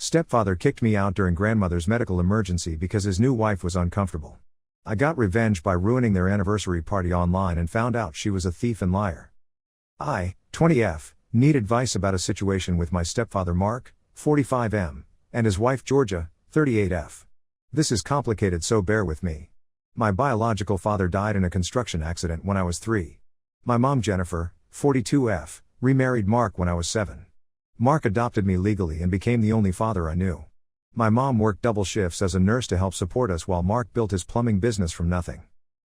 Stepfather kicked me out during grandmother's medical emergency because his new wife was uncomfortable. I got revenge by ruining their anniversary party online and found out she was a thief and liar. I, 20F, need advice about a situation with my stepfather Mark, 45M, and his wife Georgia, 38F. This is complicated, so bear with me. My biological father died in a construction accident when I was 3. My mom Jennifer, 42F, remarried Mark when I was 7. Mark adopted me legally and became the only father I knew. My mom worked double shifts as a nurse to help support us while Mark built his plumbing business from nothing.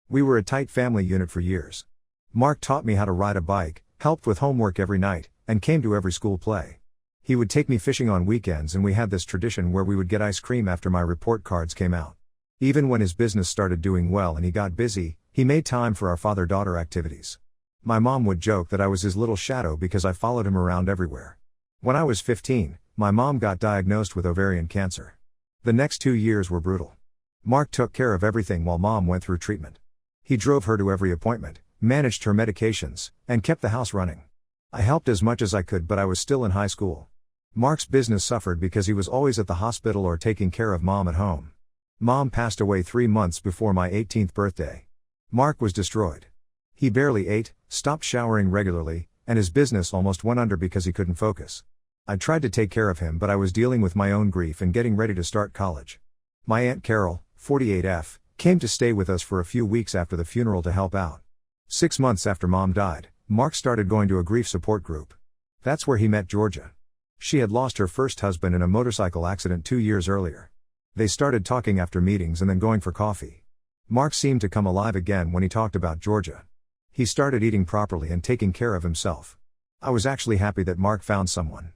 We were a tight family unit for years. Mark taught me how to ride a bike, helped with homework every night, and came to every school play. He would take me fishing on weekends, and we had this tradition where we would get ice cream after my report cards came out. Even when his business started doing well and he got busy, he made time for our father-daughter activities. My mom would joke that I was his little shadow because I followed him around everywhere. When I was 15, my mom got diagnosed with ovarian cancer. The next 2 years were brutal. Mark took care of everything while mom went through treatment. He drove her to every appointment, managed her medications, and kept the house running. I helped as much as I could, but I was still in high school. Mark's business suffered because he was always at the hospital or taking care of mom at home. Mom passed away 3 months before my 18th birthday. Mark was destroyed. He barely ate, stopped showering regularly, and his business almost went under because he couldn't focus. I tried to take care of him, but I was dealing with my own grief and getting ready to start college. My Aunt Carol, 48F, came to stay with us for a few weeks after the funeral to help out. 6 months after Mom died, Mark started going to a grief support group. That's where he met Georgia. She had lost her first husband in a motorcycle accident 2 years earlier. They started talking after meetings and then going for coffee. Mark seemed to come alive again when he talked about Georgia. He started eating properly and taking care of himself. I was actually happy that Mark found someone.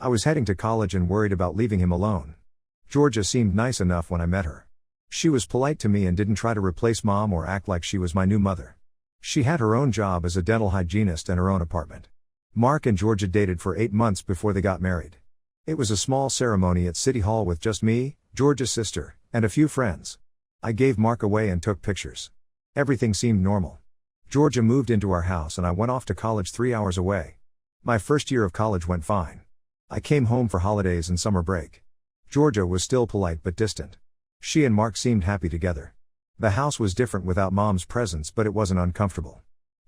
I was heading to college and worried about leaving him alone. Georgia seemed nice enough when I met her. She was polite to me and didn't try to replace mom or act like she was my new mother. She had her own job as a dental hygienist and her own apartment. Mark and Georgia dated for 8 months before they got married. It was a small ceremony at City Hall with just me, Georgia's sister, and a few friends. I gave Mark away and took pictures. Everything seemed normal. Georgia moved into our house and I went off to college 3 hours away. My first year of college went fine. I came home for holidays and summer break. Georgia was still polite but distant. She and Mark seemed happy together. The house was different without mom's presence, but it wasn't uncomfortable.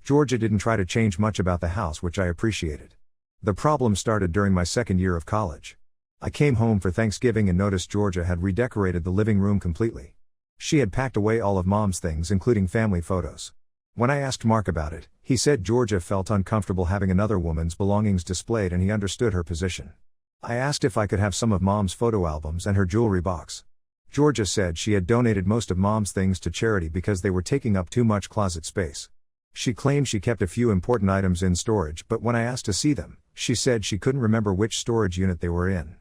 Georgia didn't try to change much about the house, which I appreciated. The problem started during my second year of college. I came home for Thanksgiving and noticed Georgia had redecorated the living room completely. She had packed away all of mom's things, including family photos. When I asked Mark about it, he said Georgia felt uncomfortable having another woman's belongings displayed and he understood her position. I asked if I could have some of mom's photo albums and her jewelry box. Georgia said she had donated most of mom's things to charity because they were taking up too much closet space. She claimed she kept a few important items in storage, but when I asked to see them, she said she couldn't remember which storage unit they were in.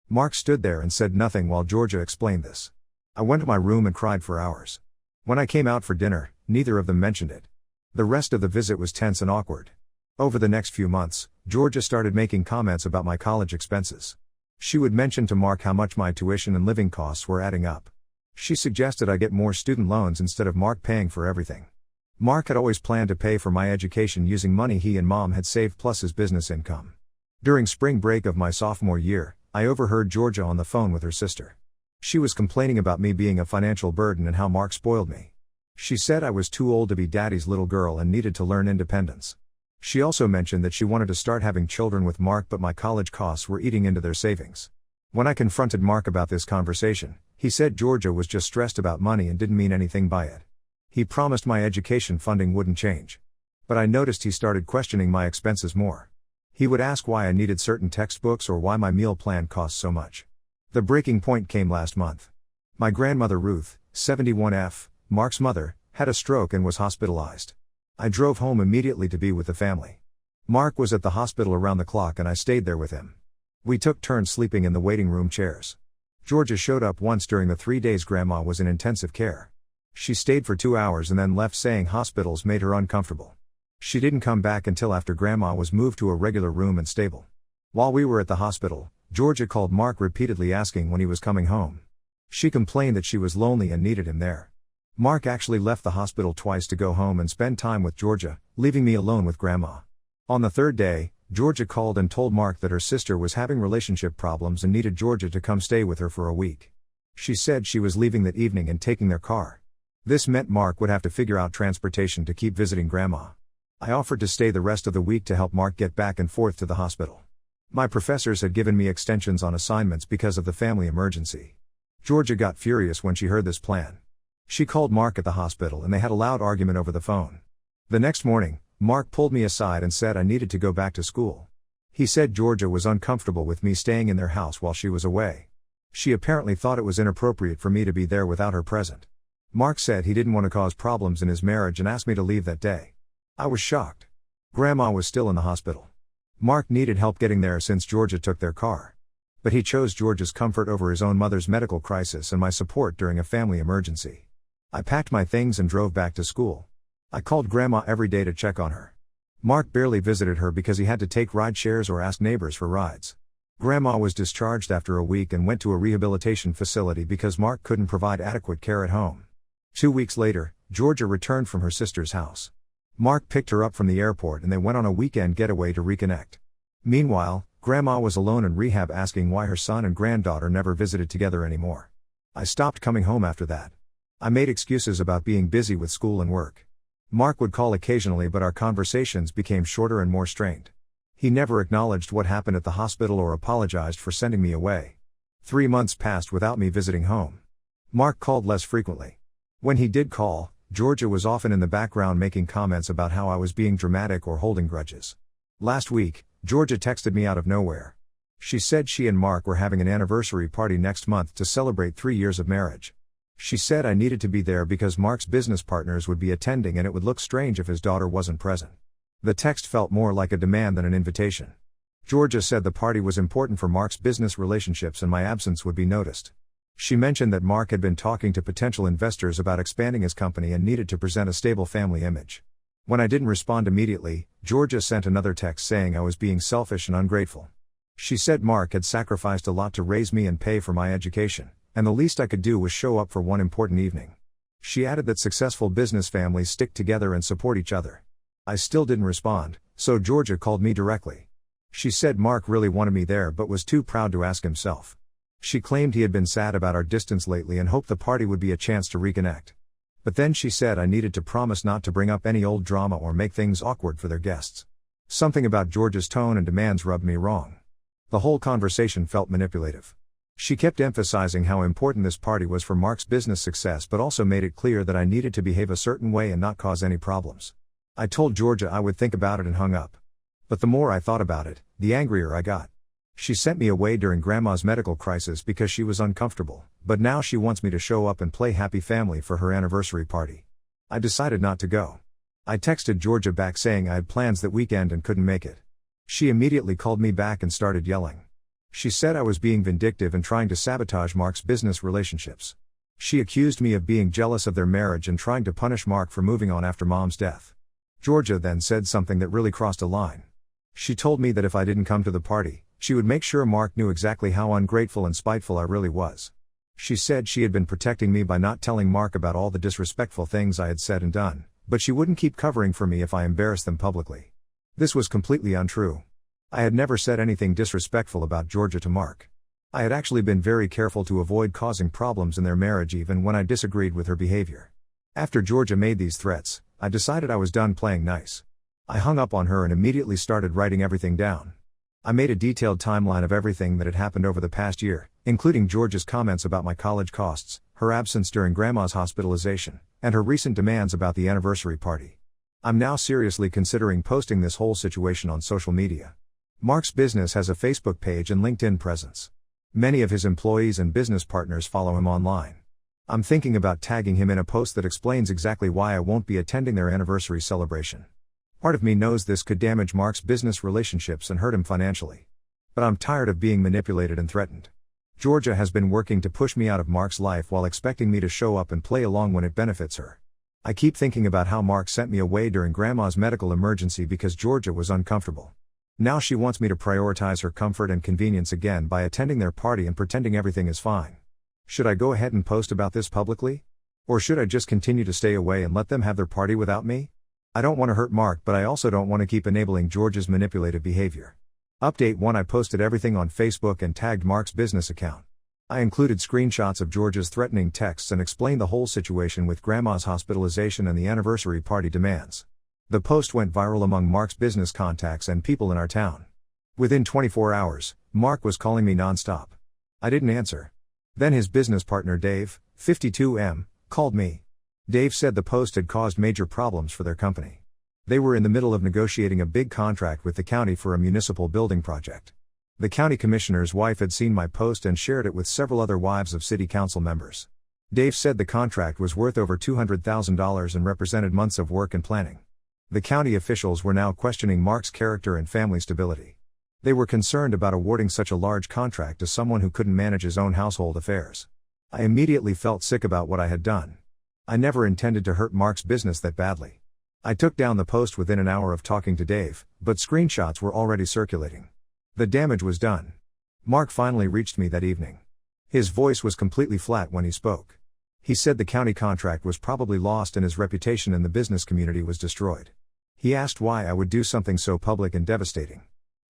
Mark stood there and said nothing while Georgia explained this. I went to my room and cried for hours. When I came out for dinner, neither of them mentioned it. The rest of the visit was tense and awkward. Over the next few months, Georgia started making comments about my college expenses. She would mention to Mark how much my tuition and living costs were adding up. She suggested I get more student loans instead of Mark paying for everything. Mark had always planned to pay for my education using money he and mom had saved plus his business income. During spring break of my sophomore year, I overheard Georgia on the phone with her sister. She was complaining about me being a financial burden and how Mark spoiled me. She said I was too old to be daddy's little girl and needed to learn independence. She also mentioned that she wanted to start having children with Mark, but my college costs were eating into their savings. When I confronted Mark about this conversation, he said Georgia was just stressed about money and didn't mean anything by it. He promised my education funding wouldn't change. But I noticed he started questioning my expenses more. He would ask why I needed certain textbooks or why my meal plan cost so much. The breaking point came last month. My grandmother Ruth, 71F, Mark's mother, had a stroke and was hospitalized. I drove home immediately to be with the family. Mark was at the hospital around the clock and I stayed there with him. We took turns sleeping in the waiting room chairs. Georgia showed up once during the 3 days Grandma was in intensive care. She stayed for 2 hours and then left, saying hospitals made her uncomfortable. She didn't come back until after Grandma was moved to a regular room and stable. While we were at the hospital, Georgia called Mark repeatedly asking when he was coming home. She complained that she was lonely and needed him there. Mark actually left the hospital twice to go home and spend time with Georgia, leaving me alone with Grandma. On the third day, Georgia called and told Mark that her sister was having relationship problems and needed Georgia to come stay with her for a week. She said she was leaving that evening and taking their car. This meant Mark would have to figure out transportation to keep visiting Grandma. I offered to stay the rest of the week to help Mark get back and forth to the hospital. My professors had given me extensions on assignments because of the family emergency. Georgia got furious when she heard this plan. She called Mark at the hospital and they had a loud argument over the phone. The next morning, Mark pulled me aside and said I needed to go back to school. He said Georgia was uncomfortable with me staying in their house while she was away. She apparently thought it was inappropriate for me to be there without her present. Mark said he didn't want to cause problems in his marriage and asked me to leave that day. I was shocked. Grandma was still in the hospital. Mark needed help getting there since Georgia took their car. But he chose Georgia's comfort over his own mother's medical crisis and my support during a family emergency. I packed my things and drove back to school. I called Grandma every day to check on her. Mark barely visited her because he had to take ride shares or ask neighbors for rides. Grandma was discharged after a week and went to a rehabilitation facility because Mark couldn't provide adequate care at home. 2 weeks later, Georgia returned from her sister's house. Mark picked her up from the airport and they went on a weekend getaway to reconnect. Meanwhile, Grandma was alone in rehab asking why her son and granddaughter never visited together anymore. I stopped coming home after that. I made excuses about being busy with school and work. Mark would call occasionally but our conversations became shorter and more strained. He never acknowledged what happened at the hospital or apologized for sending me away. 3 months passed without me visiting home. Mark called less frequently. When he did call, Georgia was often in the background making comments about how I was being dramatic or holding grudges. Last week, Georgia texted me out of nowhere. She said she and Mark were having an anniversary party next month to celebrate 3 years of marriage. She said I needed to be there because Mark's business partners would be attending and it would look strange if his daughter wasn't present. The text felt more like a demand than an invitation. Georgia said the party was important for Mark's business relationships and my absence would be noticed. She mentioned that Mark had been talking to potential investors about expanding his company and needed to present a stable family image. When I didn't respond immediately, Georgia sent another text saying I was being selfish and ungrateful. She said Mark had sacrificed a lot to raise me and pay for my education, and the least I could do was show up for one important evening. She added that successful business families stick together and support each other. I still didn't respond, so Georgia called me directly. She said Mark really wanted me there but was too proud to ask himself. She claimed he had been sad about our distance lately and hoped the party would be a chance to reconnect. But then she said I needed to promise not to bring up any old drama or make things awkward for their guests. Something about Georgia's tone and demands rubbed me wrong. The whole conversation felt manipulative. She kept emphasizing how important this party was for Mark's business success but also made it clear that I needed to behave a certain way and not cause any problems. I told Georgia I would think about it and hung up. But the more I thought about it, the angrier I got. She sent me away during Grandma's medical crisis because she was uncomfortable, but now she wants me to show up and play happy family for her anniversary party. I decided not to go. I texted Georgia back saying I had plans that weekend and couldn't make it. She immediately called me back and started yelling. She said I was being vindictive and trying to sabotage Mark's business relationships. She accused me of being jealous of their marriage and trying to punish Mark for moving on after Mom's death. Georgia then said something that really crossed a line. She told me that if I didn't come to the party, she would make sure Mark knew exactly how ungrateful and spiteful I really was. She said she had been protecting me by not telling Mark about all the disrespectful things I had said and done, but she wouldn't keep covering for me if I embarrassed them publicly. This was completely untrue. I had never said anything disrespectful about Georgia to Mark. I had actually been very careful to avoid causing problems in their marriage even when I disagreed with her behavior. After Georgia made these threats, I decided I was done playing nice. I hung up on her and immediately started writing everything down. I made a detailed timeline of everything that had happened over the past year, including Georgia's comments about my college costs, her absence during Grandma's hospitalization, and her recent demands about the anniversary party. I'm now seriously considering posting this whole situation on social media. Mark's business has a Facebook page and LinkedIn presence. Many of his employees and business partners follow him online. I'm thinking about tagging him in a post that explains exactly why I won't be attending their anniversary celebration. Part of me knows this could damage Mark's business relationships and hurt him financially. But I'm tired of being manipulated and threatened. Georgia has been working to push me out of Mark's life while expecting me to show up and play along when it benefits her. I keep thinking about how Mark sent me away during Grandma's medical emergency because Georgia was uncomfortable. Now she wants me to prioritize her comfort and convenience again by attending their party and pretending everything is fine. Should I go ahead and post about this publicly? Or should I just continue to stay away and let them have their party without me? I don't want to hurt Mark, but I also don't want to keep enabling George's manipulative behavior. Update 1: I posted everything on Facebook and tagged Mark's business account. I included screenshots of George's threatening texts and explained the whole situation with Grandma's hospitalization and the anniversary party demands. The post went viral among Mark's business contacts and people in our town. Within 24 hours, Mark was calling me nonstop. I didn't answer. Then his business partner Dave, 52M, called me. Dave said the post had caused major problems for their company. They were in the middle of negotiating a big contract with the county for a municipal building project. The county commissioner's wife had seen my post and shared it with several other wives of city council members. Dave said the contract was worth over $200,000 and represented months of work and planning. The county officials were now questioning Mark's character and family stability. They were concerned about awarding such a large contract to someone who couldn't manage his own household affairs. I immediately felt sick about what I had done. I never intended to hurt Mark's business that badly. I took down the post within an hour of talking to Dave, but screenshots were already circulating. The damage was done. Mark finally reached me that evening. His voice was completely flat when he spoke. He said the county contract was probably lost and his reputation in the business community was destroyed. He asked why I would do something so public and devastating.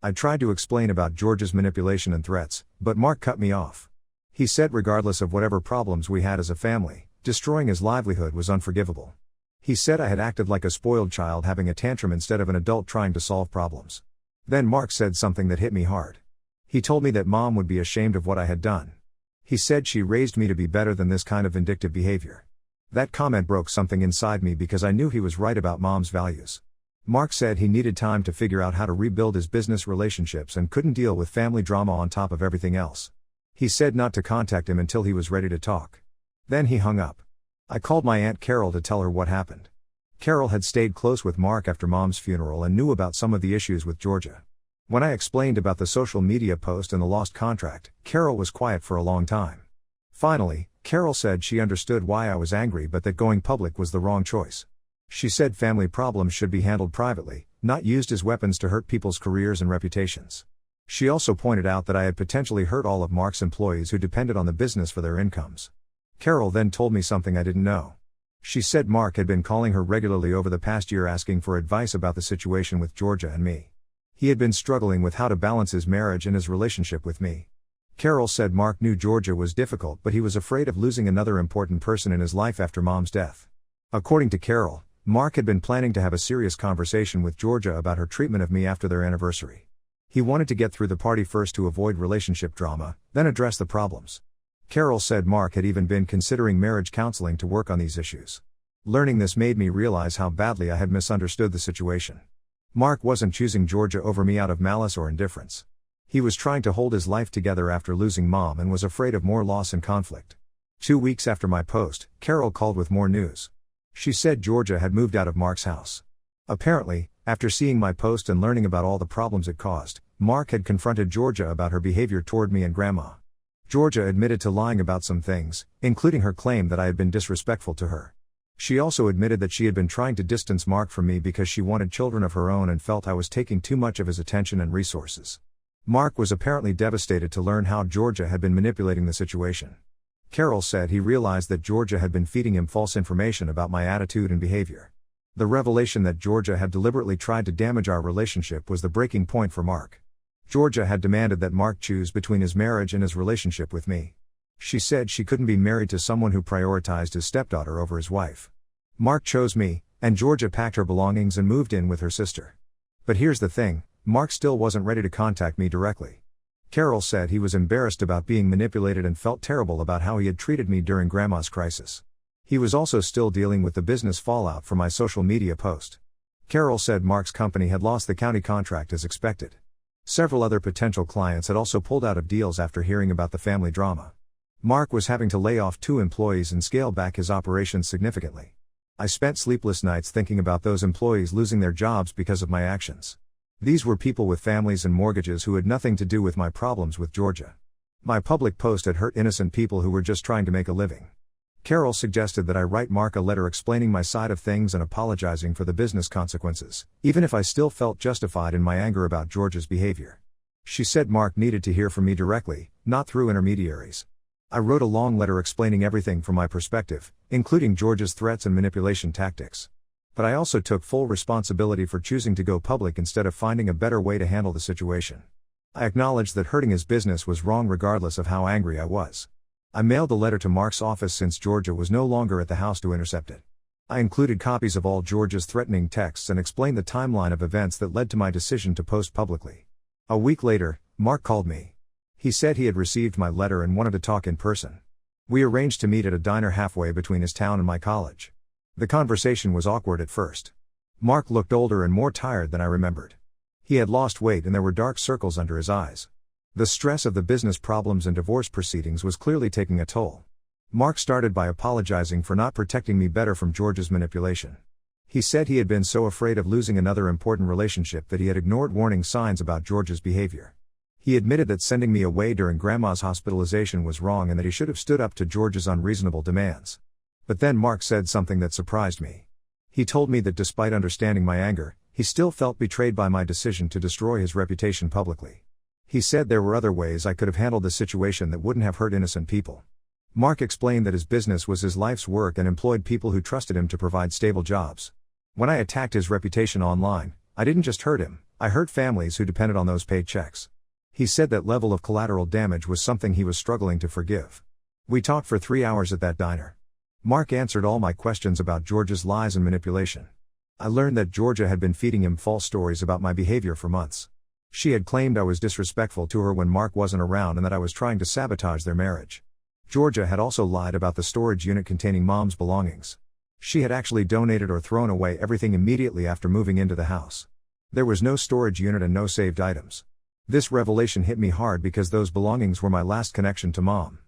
I tried to explain about George's manipulation and threats, but Mark cut me off. He said regardless of whatever problems we had as a family, destroying his livelihood was unforgivable. He said I had acted like a spoiled child having a tantrum instead of an adult trying to solve problems. Then Mark said something that hit me hard. He told me that Mom would be ashamed of what I had done. He said she raised me to be better than this kind of vindictive behavior. That comment broke something inside me because I knew he was right about Mom's values. Mark said he needed time to figure out how to rebuild his business relationships and couldn't deal with family drama on top of everything else. He said not to contact him until he was ready to talk. Then he hung up. I called my Aunt Carol to tell her what happened. Carol had stayed close with Mark after Mom's funeral and knew about some of the issues with Georgia. When I explained about the social media post and the lost contract, Carol was quiet for a long time. Finally, Carol said she understood why I was angry but that going public was the wrong choice. She said family problems should be handled privately, not used as weapons to hurt people's careers and reputations. She also pointed out that I had potentially hurt all of Mark's employees who depended on the business for their incomes. Carol then told me something I didn't know. She said Mark had been calling her regularly over the past year asking for advice about the situation with Georgia and me. He had been struggling with how to balance his marriage and his relationship with me. Carol said Mark knew Georgia was difficult but he was afraid of losing another important person in his life after Mom's death. According to Carol, Mark had been planning to have a serious conversation with Georgia about her treatment of me after their anniversary. He wanted to get through the party first to avoid relationship drama, then address the problems. Carol said Mark had even been considering marriage counseling to work on these issues. Learning this made me realize how badly I had misunderstood the situation. Mark wasn't choosing Georgia over me out of malice or indifference. He was trying to hold his life together after losing Mom and was afraid of more loss and conflict. 2 weeks after my post, Carol called with more news. She said Georgia had moved out of Mark's house. Apparently, after seeing my post and learning about all the problems it caused, Mark had confronted Georgia about her behavior toward me and Grandma. Georgia admitted to lying about some things, including her claim that I had been disrespectful to her. She also admitted that she had been trying to distance Mark from me because she wanted children of her own and felt I was taking too much of his attention and resources. Mark was apparently devastated to learn how Georgia had been manipulating the situation. Carol said he realized that Georgia had been feeding him false information about my attitude and behavior. The revelation that Georgia had deliberately tried to damage our relationship was the breaking point for Mark. Georgia had demanded that Mark choose between his marriage and his relationship with me. She said she couldn't be married to someone who prioritized his stepdaughter over his wife. Mark chose me, and Georgia packed her belongings and moved in with her sister. But here's the thing, Mark still wasn't ready to contact me directly. Carol said he was embarrassed about being manipulated and felt terrible about how he had treated me during Grandma's crisis. He was also still dealing with the business fallout from my social media post. Carol said Mark's company had lost the county contract as expected. Several other potential clients had also pulled out of deals after hearing about the family drama. Mark was having to lay off 2 employees and scale back his operations significantly. I spent sleepless nights thinking about those employees losing their jobs because of my actions. These were people with families and mortgages who had nothing to do with my problems with Georgia. My public post had hurt innocent people who were just trying to make a living. Carol suggested that I write Mark a letter explaining my side of things and apologizing for the business consequences, even if I still felt justified in my anger about Georgia's behavior. She said Mark needed to hear from me directly, not through intermediaries. I wrote a long letter explaining everything from my perspective, including Georgia's threats and manipulation tactics. But I also took full responsibility for choosing to go public instead of finding a better way to handle the situation. I acknowledged that hurting his business was wrong regardless of how angry I was. I mailed the letter to Mark's office since Georgia was no longer at the house to intercept it. I included copies of all Georgia's threatening texts and explained the timeline of events that led to my decision to post publicly. A week later, Mark called me. He said he had received my letter and wanted to talk in person. We arranged to meet at a diner halfway between his town and my college. The conversation was awkward at first. Mark looked older and more tired than I remembered. He had lost weight and there were dark circles under his eyes. The stress of the business problems and divorce proceedings was clearly taking a toll. Mark started by apologizing for not protecting me better from Georgia's manipulation. He said he had been so afraid of losing another important relationship that he had ignored warning signs about Georgia's behavior. He admitted that sending me away during Grandma's hospitalization was wrong and that he should have stood up to Georgia's unreasonable demands. But then Mark said something that surprised me. He told me that despite understanding my anger, he still felt betrayed by my decision to destroy his reputation publicly. He said there were other ways I could have handled the situation that wouldn't have hurt innocent people. Mark explained that his business was his life's work and employed people who trusted him to provide stable jobs. When I attacked his reputation online, I didn't just hurt him, I hurt families who depended on those paychecks. He said that level of collateral damage was something he was struggling to forgive. We talked for 3 hours at that diner. Mark answered all my questions about Georgia's lies and manipulation. I learned that Georgia had been feeding him false stories about my behavior for months. She had claimed I was disrespectful to her when Mark wasn't around and that I was trying to sabotage their marriage. Georgia had also lied about the storage unit containing Mom's belongings. She had actually donated or thrown away everything immediately after moving into the house. There was no storage unit and no saved items. This revelation hit me hard because those belongings were my last connection to Mom.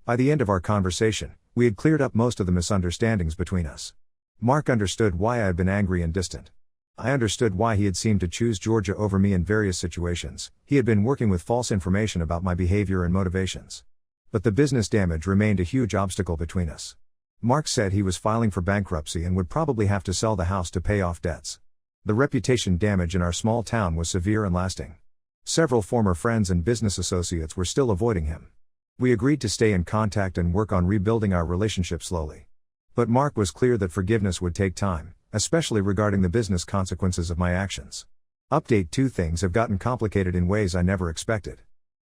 By the end of our conversation, we had cleared up most of the misunderstandings between us. Mark understood why I had been angry and distant. I understood why he had seemed to choose Georgia over me in various situations. He had been working with false information about my behavior and motivations. But the business damage remained a huge obstacle between us. Mark said he was filing for bankruptcy and would probably have to sell the house to pay off debts. The reputation damage in our small town was severe and lasting. Several former friends and business associates were still avoiding him. We agreed to stay in contact and work on rebuilding our relationship slowly. But Mark was clear that forgiveness would take time, especially regarding the business consequences of my actions. Update 2: Things have gotten complicated in ways I never expected.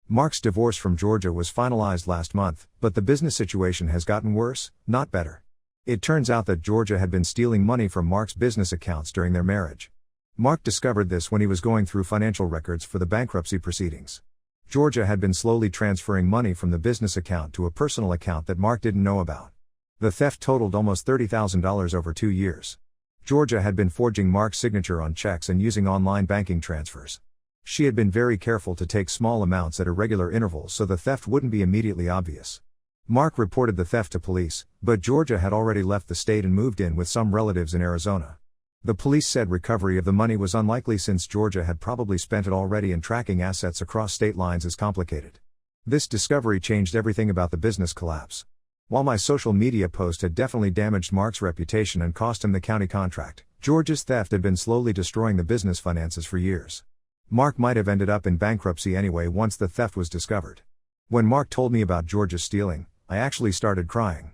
Mark's divorce from Georgia was finalized last month, but the business situation has gotten worse, not better. It turns out that Georgia had been stealing money from Mark's business accounts during their marriage. Mark discovered this when he was going through financial records for the bankruptcy proceedings. Georgia had been slowly transferring money from the business account to a personal account that Mark didn't know about. The theft totaled almost $30,000 over 2 years. Georgia had been forging Mark's signature on checks and using online banking transfers. She had been very careful to take small amounts at irregular intervals so the theft wouldn't be immediately obvious. Mark reported the theft to police, but Georgia had already left the state and moved in with some relatives in Arizona. The police said recovery of the money was unlikely since Georgia had probably spent it already and tracking assets across state lines is complicated. This discovery changed everything about the business collapse. While my social media post had definitely damaged Mark's reputation and cost him the county contract, Georgia's theft had been slowly destroying the business finances for years. Mark might have ended up in bankruptcy anyway once the theft was discovered. When Mark told me about Georgia's stealing, I actually started crying.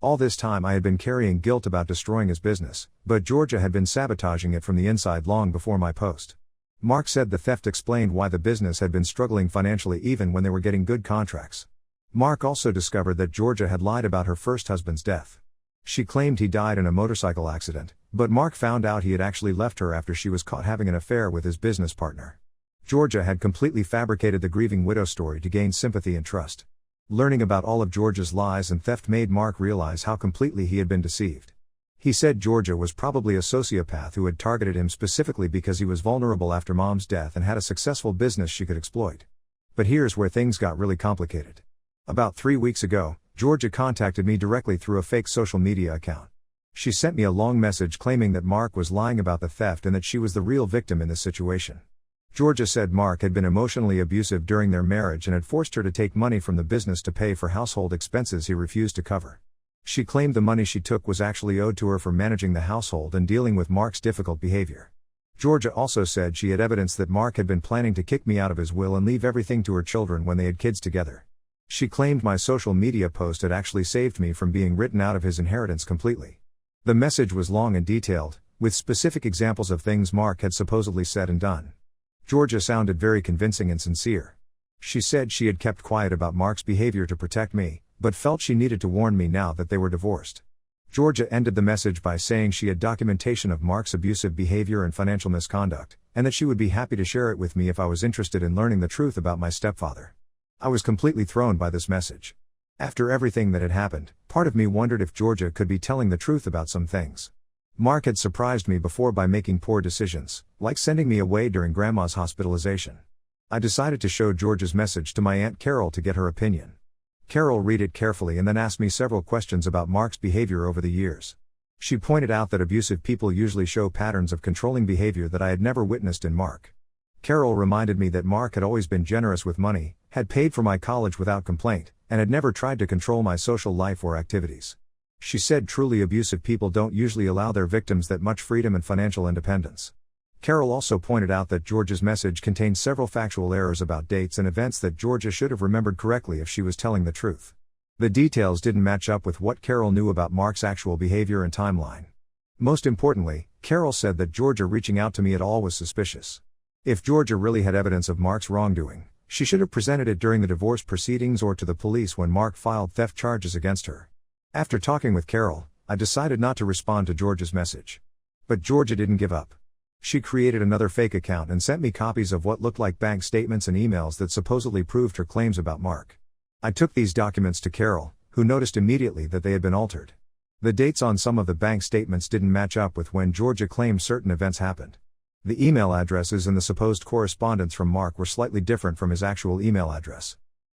All this time I had been carrying guilt about destroying his business, but Georgia had been sabotaging it from the inside long before my post. Mark said the theft explained why the business had been struggling financially even when they were getting good contracts. Mark also discovered that Georgia had lied about her first husband's death. She claimed he died in a motorcycle accident, but Mark found out he had actually left her after she was caught having an affair with his business partner. Georgia had completely fabricated the grieving widow story to gain sympathy and trust. Learning about all of Georgia's lies and theft made Mark realize how completely he had been deceived. He said Georgia was probably a sociopath who had targeted him specifically because he was vulnerable after Mom's death and had a successful business she could exploit. But here's where things got really complicated. About 3 weeks ago, Georgia contacted me directly through a fake social media account. She sent me a long message claiming that Mark was lying about the theft and that she was the real victim in this situation. Georgia said Mark had been emotionally abusive during their marriage and had forced her to take money from the business to pay for household expenses he refused to cover. She claimed the money she took was actually owed to her for managing the household and dealing with Mark's difficult behavior. Georgia also said she had evidence that Mark had been planning to kick me out of his will and leave everything to her children when they had kids together. She claimed my social media post had actually saved me from being written out of his inheritance completely. The message was long and detailed, with specific examples of things Mark had supposedly said and done. Georgia sounded very convincing and sincere. She said she had kept quiet about Mark's behavior to protect me, but felt she needed to warn me now that they were divorced. Georgia ended the message by saying she had documentation of Mark's abusive behavior and financial misconduct, and that she would be happy to share it with me if I was interested in learning the truth about my stepfather. I was completely thrown by this message. After everything that had happened, part of me wondered if Georgia could be telling the truth about some things. Mark had surprised me before by making poor decisions, like sending me away during Grandma's hospitalization. I decided to show Georgia's message to my Aunt Carol to get her opinion. Carol read it carefully and then asked me several questions about Mark's behavior over the years. She pointed out that abusive people usually show patterns of controlling behavior that I had never witnessed in Mark. Carol reminded me that Mark had always been generous with money, had paid for my college without complaint, and had never tried to control my social life or activities. She said truly abusive people don't usually allow their victims that much freedom and financial independence. Carol also pointed out that Georgia's message contained several factual errors about dates and events that Georgia should have remembered correctly if she was telling the truth. The details didn't match up with what Carol knew about Mark's actual behavior and timeline. Most importantly, Carol said that Georgia reaching out to me at all was suspicious. If Georgia really had evidence of Mark's wrongdoing, she should have presented it during the divorce proceedings or to the police when Mark filed theft charges against her. After talking with Carol, I decided not to respond to Georgia's message. But Georgia didn't give up. She created another fake account and sent me copies of what looked like bank statements and emails that supposedly proved her claims about Mark. I took these documents to Carol, who noticed immediately that they had been altered. The dates on some of the bank statements didn't match up with when Georgia claimed certain events happened. The email addresses in the supposed correspondence from Mark were slightly different from his actual email address.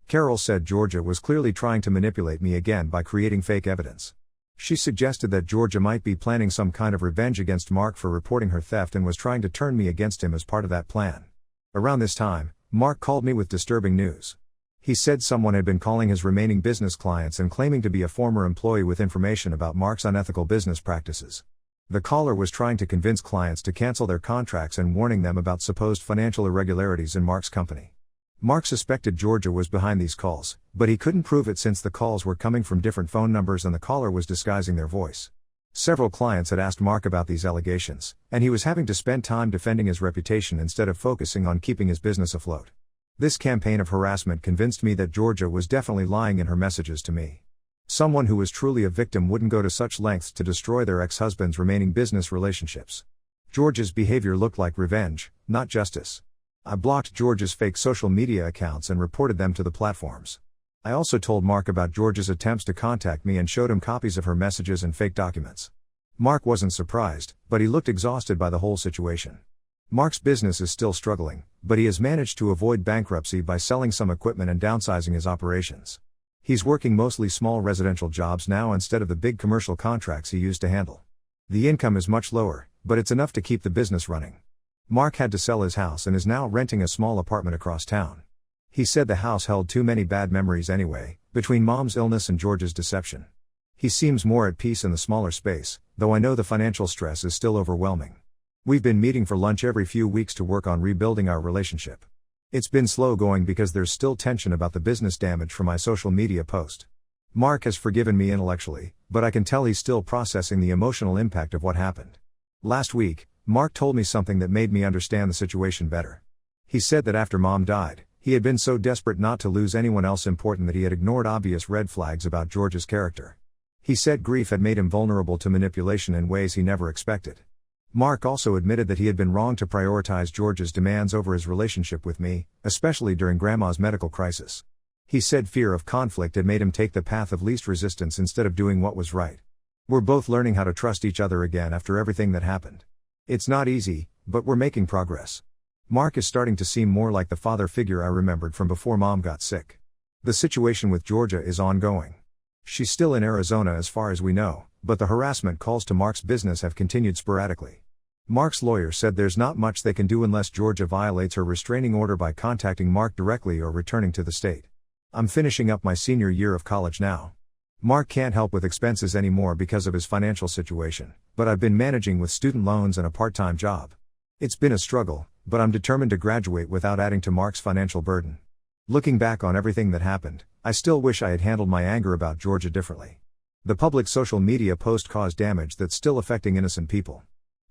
Carol said Georgia was clearly trying to manipulate me again by creating fake evidence. She suggested that Georgia might be planning some kind of revenge against Mark for reporting her theft and was trying to turn me against him as part of that plan. Around this time, Mark called me with disturbing news. He said someone had been calling his remaining business clients and claiming to be a former employee with information about Mark's unethical business practices. The caller was trying to convince clients to cancel their contracts and warning them about supposed financial irregularities in Mark's company. Mark suspected Georgia was behind these calls, but he couldn't prove it since the calls were coming from different phone numbers and the caller was disguising their voice. Several clients had asked Mark about these allegations, and he was having to spend time defending his reputation instead of focusing on keeping his business afloat. This campaign of harassment convinced me that Georgia was definitely lying in her messages to me. Someone who was truly a victim wouldn't go to such lengths to destroy their ex-husband's remaining business relationships. Georgia's behavior looked like revenge, not justice. I blocked Georgia's fake social media accounts and reported them to the platforms. I also told Mark about Georgia's attempts to contact me and showed him copies of her messages and fake documents. Mark wasn't surprised, but he looked exhausted by the whole situation. Mark's business is still struggling, but he has managed to avoid bankruptcy by selling some equipment and downsizing his operations. He's working mostly small residential jobs now instead of the big commercial contracts he used to handle. The income is much lower, but it's enough to keep the business running. Mark had to sell his house and is now renting a small apartment across town. He said the house held too many bad memories anyway, between Mom's illness and George's deception. He seems more at peace in the smaller space, though I know the financial stress is still overwhelming. We've been meeting for lunch every few weeks to work on rebuilding our relationship. It's been slow going because there's still tension about the business damage from my social media post. Mark has forgiven me intellectually, but I can tell he's still processing the emotional impact of what happened. Last week, Mark told me something that made me understand the situation better. He said that after Mom died, he had been so desperate not to lose anyone else important that he had ignored obvious red flags about George's character. He said grief had made him vulnerable to manipulation in ways he never expected. Mark also admitted that he had been wrong to prioritize George's demands over his relationship with me, especially during Grandma's medical crisis. He said fear of conflict had made him take the path of least resistance instead of doing what was right. We're both learning how to trust each other again after everything that happened. It's not easy, but we're making progress. Mark is starting to seem more like the father figure I remembered from before Mom got sick. The situation with Georgia is ongoing. She's still in Arizona as far as we know, but the harassment calls to Mark's business have continued sporadically. Mark's lawyer said there's not much they can do unless Georgia violates her restraining order by contacting Mark directly or returning to the state. I'm finishing up my senior year of college now. Mark can't help with expenses anymore because of his financial situation, but I've been managing with student loans and a part-time job. It's been a struggle, but I'm determined to graduate without adding to Mark's financial burden. Looking back on everything that happened, I still wish I had handled my anger about Georgia differently. The public social media post caused damage that's still affecting innocent people.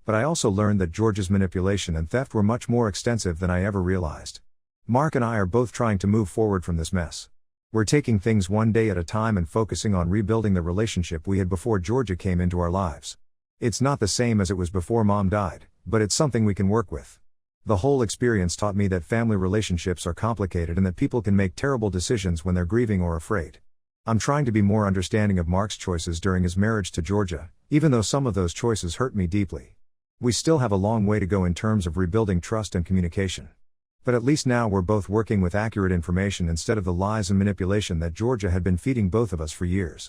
But I also learned that Georgia's manipulation and theft were much more extensive than I ever realized. Mark and I are both trying to move forward from this mess. We're taking things one day at a time and focusing on rebuilding the relationship we had before Georgia came into our lives. It's not the same as it was before Mom died, but it's something we can work with. The whole experience taught me that family relationships are complicated and that people can make terrible decisions when they're grieving or afraid. I'm trying to be more understanding of Mark's choices during his marriage to Georgia, even though some of those choices hurt me deeply. We still have a long way to go in terms of rebuilding trust and communication. But at least now we're both working with accurate information instead of the lies and manipulation that Georgia had been feeding both of us for years.